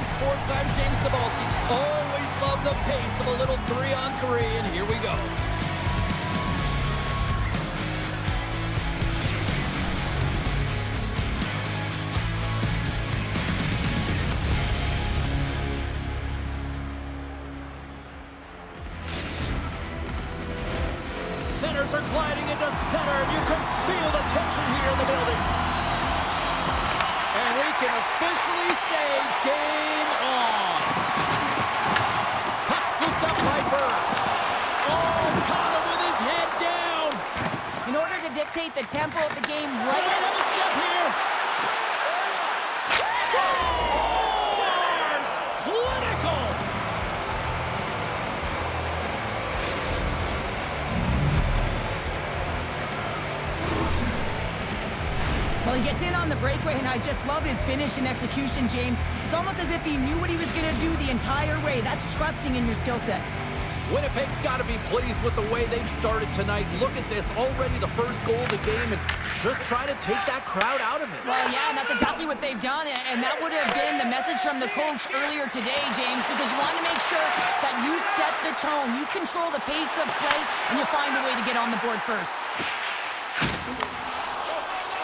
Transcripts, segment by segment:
Sports. I'm James Cebulski. Always love the pace of a little 3-on-3, and here we go. Centers are gliding into center, and you can feel the tension here in the building. And we can officially say game on. Puck scooped up by Bird. Oh, caught him with his head down. In order to dictate the tempo of the game Right right have a step here. Scores! Clinical! Well, he gets in on the breakaway, and I just love his finish and execution, James. It's almost as if he knew what he was going to do the entire way. That's trusting in your skill set. Winnipeg's got to be pleased with the way they've started tonight. Look at this, already the first goal of the game, and just try to take that crowd out of it. Well, yeah, and that's exactly what they've done, and that would have been the message from the coach earlier today, James, because you want to make sure that you set the tone, you control the pace of play, and you find a way to get on the board first.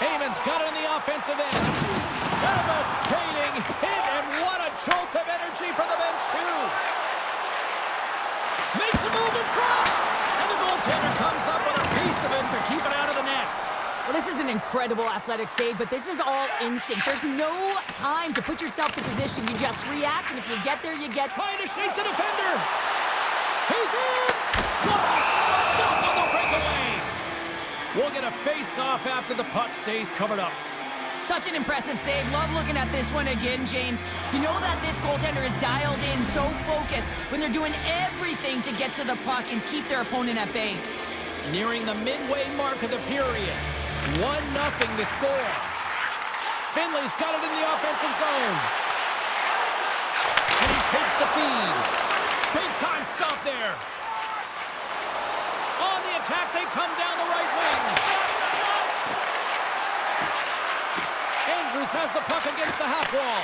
Heyman's got it on the offensive end. Devastating hit, and what a jolt of energy from the bench, too. Makes a move in front, and the goaltender comes up with a piece of it to keep it out of the net. Well, this is an incredible athletic save, but this is all instinct. There's no time to put yourself in position. You just react, and if you get there, you get... Trying to shake the defender. He's in. What a stop on the breakaway. We'll get a face-off after the puck stays covered up. Such an impressive save. Love looking at this one again, James. You know that this goaltender is dialed in, so focused when they're doing everything to get to the puck and keep their opponent at bay. Nearing the midway mark of the period. 1-0 to score. Finley's got it in the offensive zone. And he takes the feed. Big-time stop there. On the attack, they come down the right wing. Andrews has the puck against the half wall.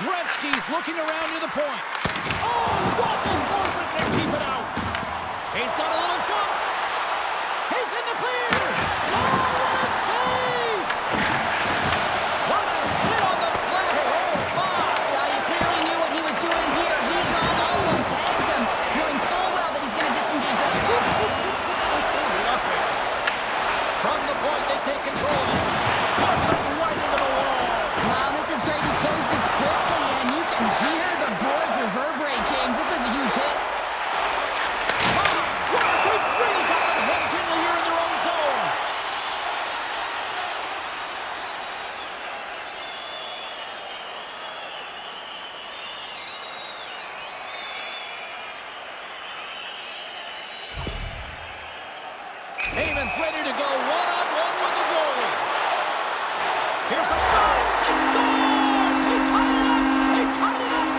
Gretzky's looking around near the point. Oh, Walton boards it to keep it out. He's got a little jump. He's in the clear. Oh, what a save! What a hit on the play. Oh, my. Well, you clearly knew what he was doing here. He got on him, tags him, knowing full well that he's going to disengage that puck. From the point, they take control of it. Puts it right into the wall. Wow, this is great. He closes quickly, and you can hear the boards reverberate, James. This was a huge hit. Wow, they've really got them hemmed in here in their own zone. Heyman's ready to go one-on-one with the goalie. Here's a shot. It scores! He tied it up! He tied it up!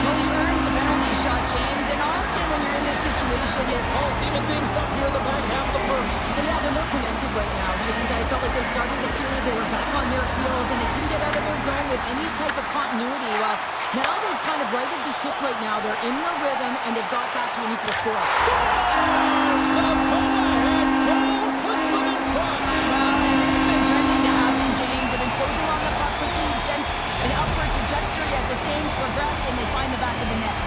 Well, he earns the penalty shot, James, and often when you're in this situation, Paul's even things up here in the back half of the first. yeah, they're not connected right now, James. I felt like they started the period, they were back on their heels, and they couldn't get out of their zone with any type of continuity. Well, now they've kind of righted the ship right now. They're in their rhythm, and they've got back to an equal score. Scores! The go-ahead goal puts them in front. Well, and this has been trending to happen, James. They've been closing on the puck quickly since an upward trajectory as this game's progressed, and they find the back of the net.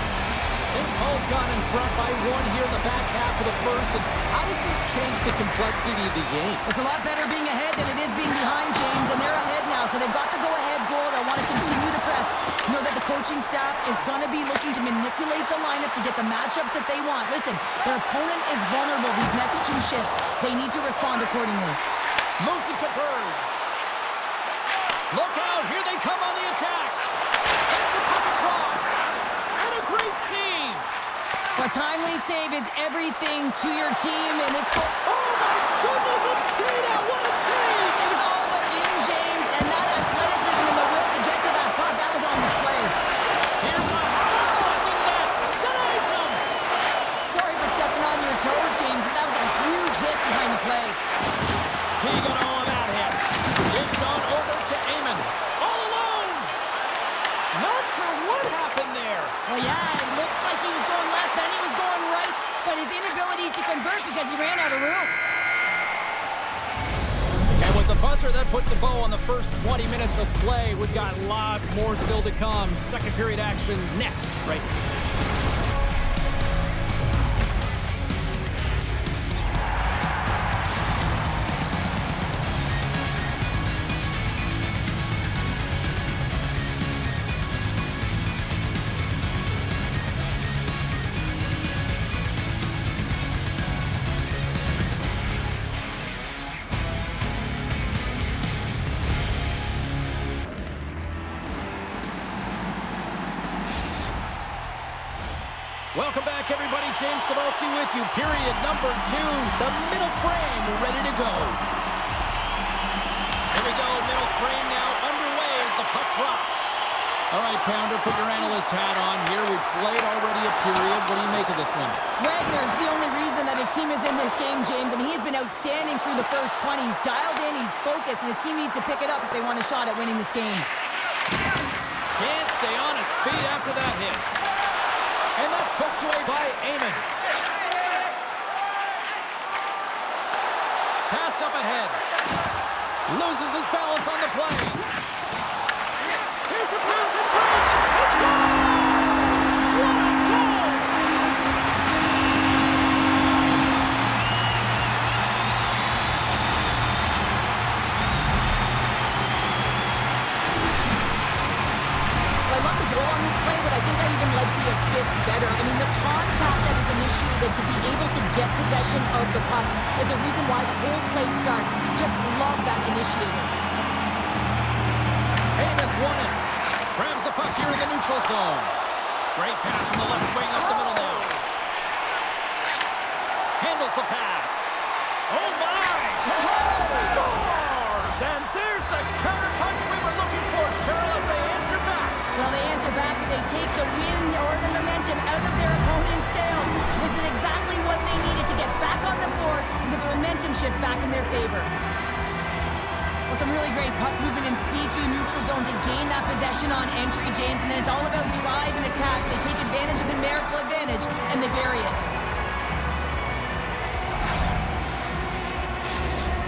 St. Paul's gone in front by one here in the back half of the first. And how does this change the complexity of the game? It's a lot better being ahead than it is being behind, James, and they're ahead now, so they've got the go-ahead goal. They want to continue to press. Know that the coaching staff is going to be looking to manipulate the lineup to get the matchups that they want. Listen, their opponent is vulnerable these next two shifts. They need to respond accordingly. Moves it to Bird. Look out, here they come on the attack. Sends the puck across. And a great save. A timely save is everything to your team in this goal. Oh my goodness, it stayed out. What a save. It was all but in, James, and that athleticism and the will to get to that puck, that was on display. Here's a high-flying net. Denies him. Sorry for stepping on your toes, James, but that was a huge hit behind the play. because he ran out of room. And with the buzzer, that puts a bow on the first 20 minutes of play. We've got lots more still to come. Second period action next, right? Welcome back, everybody. James Cebulski with you. Period number 2. The middle frame ready to go. Here we go. Middle frame now underway as the puck drops. All right, Pounder, put your analyst hat on here. We've played already a period. What do you make of this one? Wagner's the only reason that his team is in this game, James. I mean, he's been outstanding through the first 20. He's dialed in, he's focused, and his team needs to pick it up if they want a shot at winning this game. Can't stay on his feet after that hit. And that's poked away by Eamon. Passed up ahead. Loses his balance on the play. Here's a pass in front. It's scores! What a goal! I love the goal on this play, but I think I even like the assist better. I mean, the contact that is initiated to be able to get possession of the puck is the reason why the whole play starts. Just love that initiator. Eamon's won it. Grabs the puck here in the neutral zone. Great pass from the left wing up the middle now. Handles the pass. Oh, my! Scores! And there's the counter punch we were looking for, Cheryl, as they answer back. Well, they answer back, but they take the wind or the momentum out of their opponent's sails. This is exactly what they needed to get back on the board and get the momentum shift back in their favor. Well, some really great puck movement and speed through the neutral zone to gain that possession on entry, James, and then it's all about drive and attack. They take advantage of the numerical advantage, and they bury it.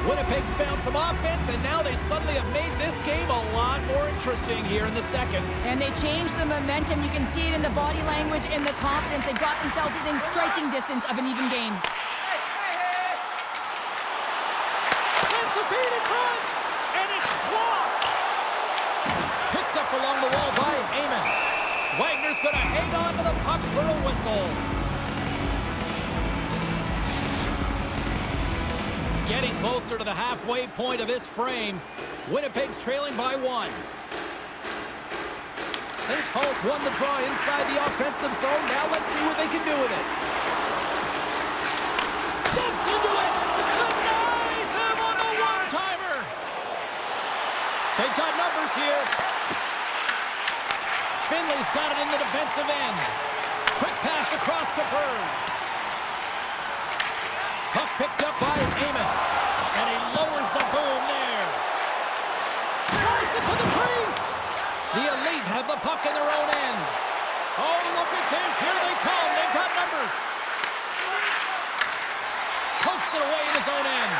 Winnipeg's found some offense, and now they suddenly have made this game a lot more interesting here in the second. And they changed the momentum. You can see it in the body language and the confidence. They've got themselves within striking distance of an even game. Sends the feed in front, and it's blocked. Picked up along the wall by Eamon. Wagner's going to hang on to the puck for a whistle. Getting closer to the halfway point of this frame. Winnipeg's trailing by 1. St. Paul's won the draw inside the offensive zone. Now let's see what they can do with it. Steps into it. Denies him on the one-timer. They've got numbers here. Finley's got it in the defensive end. Quick pass across to Bird. Puck picked up by Eamon. And he lowers the boom there. Drives it to the crease. The Elite have the puck in their own end. Oh, look at this. Here they come. They've got numbers. Pokes it away in his own end.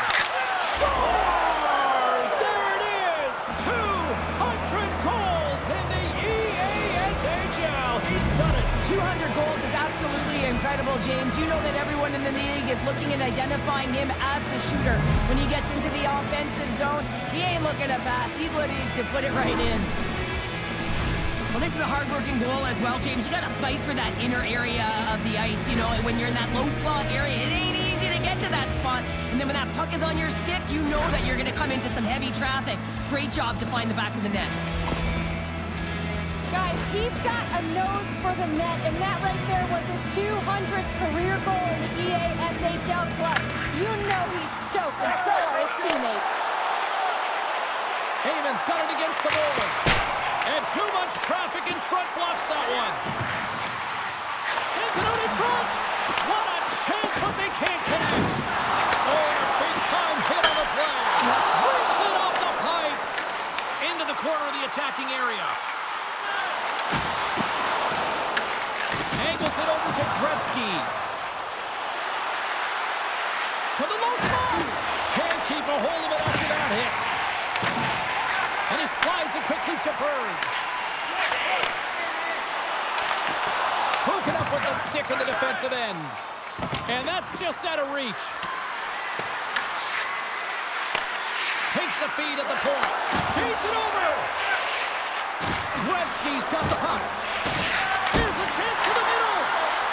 Scores! There it is. 200 goals in the EASHL. He's done it. 200 goals is absolutely incredible, James. You know that everyone in the league is looking and identifying him as the shooter. When he gets into the offensive zone, he ain't looking to pass. He's looking to put it right in. Well, this is a hard-working goal as well, James. You got to fight for that inner area of the ice. You know, when you're in that low slot area, it ain't easy to get to that spot. And then when that puck is on your stick, you know that you're going to come into some heavy traffic. Great job to find the back of the net. Guys, he's got a nose for the net, and that right there was his 200th career goal in the EASHL clubs. You know he's stoked, and so are his teammates. Eamon's got it against the boards. And too much traffic in front blocks that one. Sends it out in front. What a chance, but they can't connect. Oh, a big-time hit on the play. Brings it off the pipe. Into the corner of the attacking area. Angles it over to Gretzky. to the low slot. Can't keep a hold of it after that hit. And he slides it quickly to Bird. Broken up with the stick in the defensive end. And that's just out of reach. Takes the feed at the point. Feeds it over. Gretzky's got the puck. Here's a chance to the middle.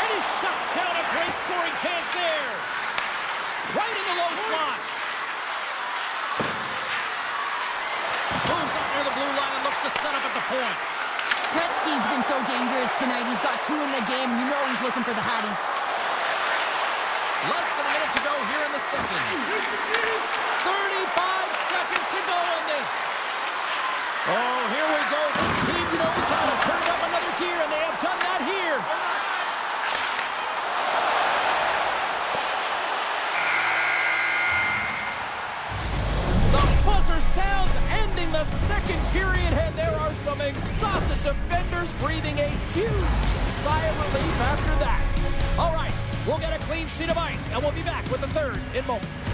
And he shuts down a great scoring chance there. Right in the low slot. Moves up near the blue line and looks to set up at the point. Gretzky's been so dangerous tonight. He's got 2 in the game. You know he's looking for the hattie. Less than a minute to go here in the second. 35 seconds to go in this. Oh, here we go. This team knows how to turn up another gear, and they have done that here. The buzzer sounds, ending the second period, and there are some exhausted defenders breathing a huge sigh of relief after that. All right, we'll get a clean sheet of ice, and we'll be back with the third in moments.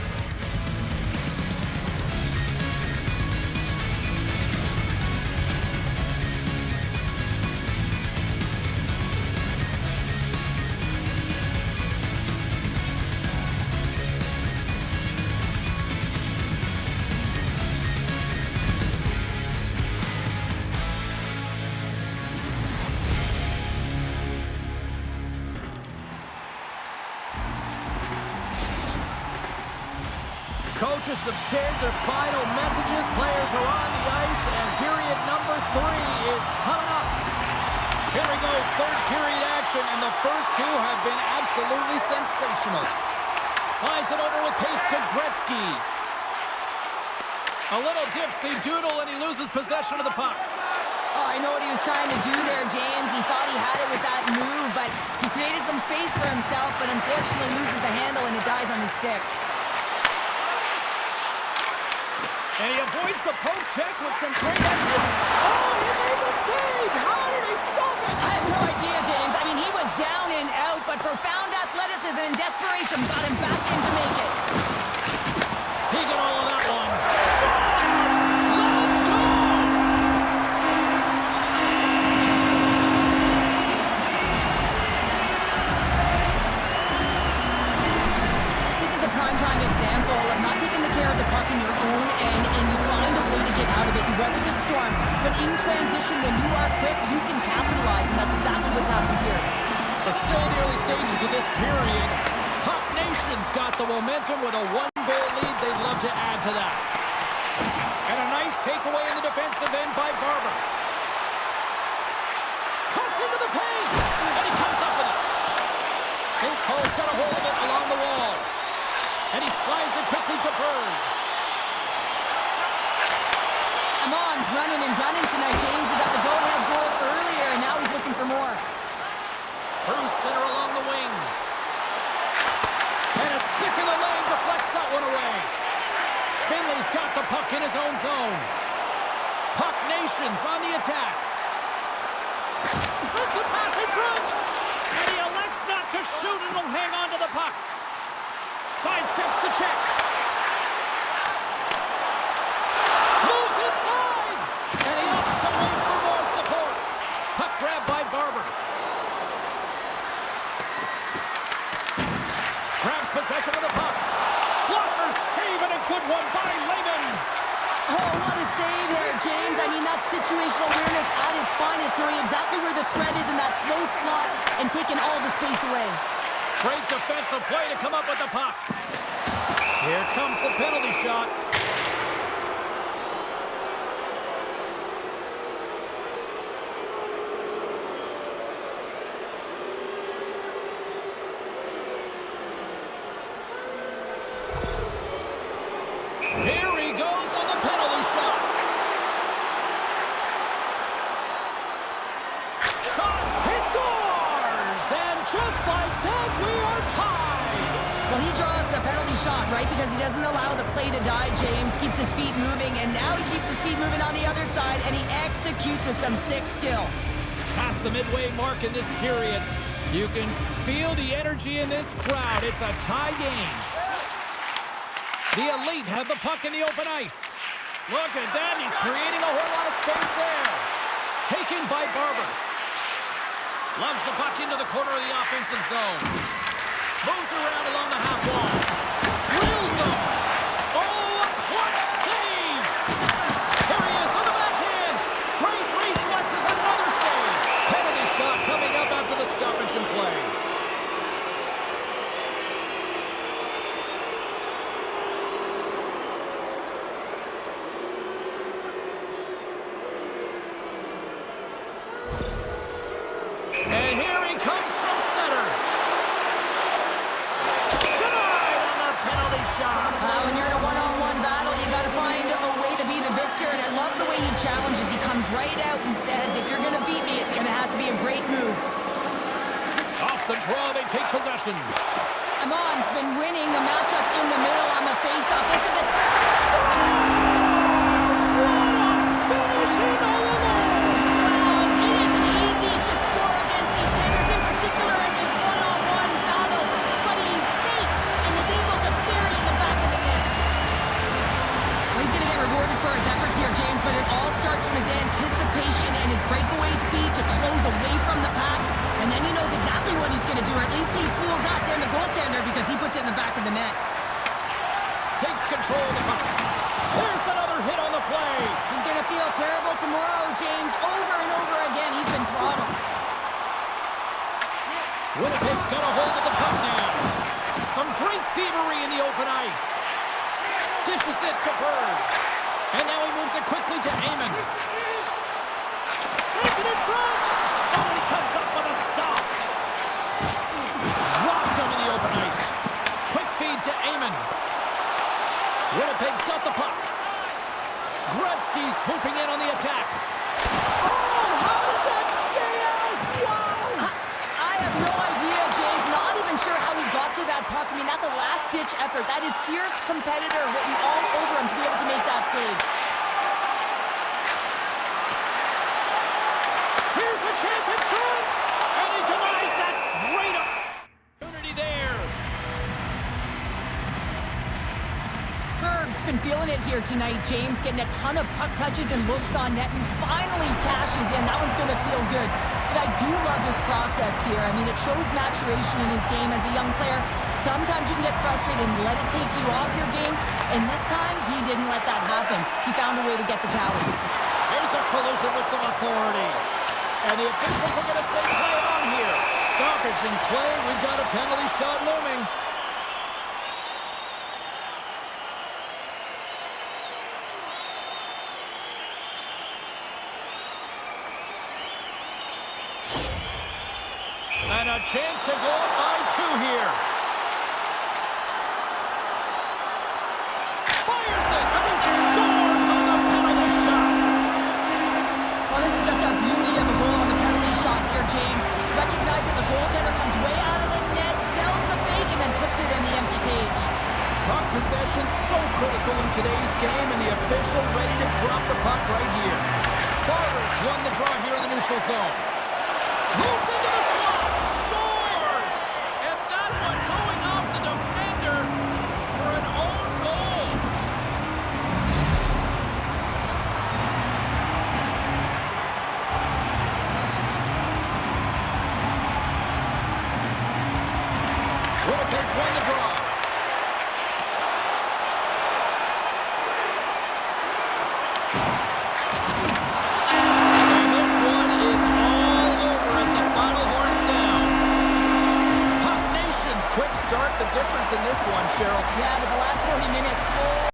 Coaches have shared their final messages. Players are on the ice, and period number 3 is coming up. Here we go, third period action, and the first 2 have been absolutely sensational. Slides it over with pace to Gretzky. A little dipsy doodle, and he loses possession of the puck. Oh, I know what he was trying to do there, James. He thought he had it with that move, but he created some space for himself, but unfortunately loses the handle, and it dies on his stick. And he avoids the poke check with some great action. Oh, he made the save! How did he stop it? I have no idea, James. I mean, he was down and out, but profound athleticism and desperation got him back in to make it. He got all of that one. Scores! Let's go! This is a prime-time example of not taking the care of the puck in your own end, and you find a way to get out of it. You weather the storm, but in transition, when you are quick, you can capitalize, and that's exactly what's happened here. But still in the early stages of this period, Puck Nation's got the momentum with a 1-goal lead. They'd love to add to that. And a nice takeaway in the defensive end by Barber. Cuts into the paint, and he comes up with it. St. Paul's got a hold of it along the wall. And he slides it quickly to Bird. Amon's running and gunning tonight, James. He got the go-ahead goal earlier, and now he's looking for more. Through center along the wing. And a stick in the lane deflects that one away. Finley's got the puck in his own zone. Puck Nation's on the attack. Sends a pass in front. And he elects not to shoot and will hang on to the puck. Sidesteps the check. Moves inside. And he opts to wait for more support. Puck grabbed by Barber. Grabs possession of the puck. Blocker save and a good one by Lehman. Oh, what a save there, James. I mean, that's situational awareness at its finest, knowing exactly where the threat is in that slow slot and taking all the space away. Great defensive play to come up with the puck. Here comes the penalty shot. Here he goes on the penalty shot. Shot, he scores! And just like that, we are tied. Well, he draws the penalty shot, right? Because he doesn't allow the play to die, James. Keeps his feet moving, and now he keeps his feet moving on the other side, and he executes with some sick skill. Past the midway mark in this period, you can feel the energy in this crowd. It's a tie game. The Elite have the puck in the open ice. Look at that. He's creating a whole lot of space there. Taken by Barber. Lugs the puck into the corner of the offensive zone. Moves around along the half wall. Drills them. Oh, a clutch save. Here he is on the backhand. Great reflexes. Another save. Penalty shot coming up after the stoppage in play. And here he comes from center. Denied on their penalty shot. When you're in a one-on-one battle, you got to find a way to be the victor. And I love the way he challenges. He comes right out and says, if you're going to beat me, it's going to have to be a great move. Off the draw, they take possession. Amon's been winning the matchup in the middle on the face-off. This is a Finishing all alone. Wow, it isn't easy to score against these Tigers, in particular in these one-on-one battles. But he fakes and is able to bury in the back of the net. Well, he's going to get rewarded for his efforts here, James, but it all starts from his anticipation and his breakaway speed to close away from the pack. And then he knows exactly what he's going to do, or at least he fools us and the goaltender because he puts it in the back of the net. Takes control of the puck. There's another hit on the play. He's going to feel terrible tomorrow, James. Over and over again, he's been throttled. Winnipeg's got a hold of the puck now. Some great thievery in the open ice. Dishes it to Bird. And now he moves it quickly to Amon. Saves it in front. Oh, he comes up with a stop. Dropped him in the open ice. Quick feed to Amon. Winnipeg's got the puck. Gretzky's swooping in on the attack. Oh, how did that stay out? Wow! I have no idea, James. Not even sure how he got to that puck. I mean, that's a last-ditch effort. That is fierce competitor written all over him to be able to make that save. Here's a chance in front, and he denies that great opportunity there. Berg's been feeling it here tonight, James, getting a ton of puck touches and looks on net, and finally cashes in. That one's going to feel good. But I do love his process here. I mean, it shows maturation in his game as a young player. Sometimes you can get frustrated and let it take you off your game, and this time, he didn't let that happen. He found a way to get the tally. Here's a collision with some authority. And the officials are going to say play on here. Stoppage in play. We've got a penalty shot looming. And a chance to go up by 2 here. Fires it, and he scores on the penalty shot. Well, this is just a beauty of a goal on the penalty shot here, James. Recognizing the goaltender comes way out of the net, sells the fake, and then puts it in the empty cage. Puck possession so critical in today's game, and the official ready to drop the puck right here. Barber's won the draw here in the neutral zone. Moves into the slot. Scores! And that one going off the defender for an own goal. Winnipeg's won the draw. And this one is all over as the final horn sounds. Puck Nation's quick start, the difference in this one, Cheryl. Yeah, but the last 40 minutes, oh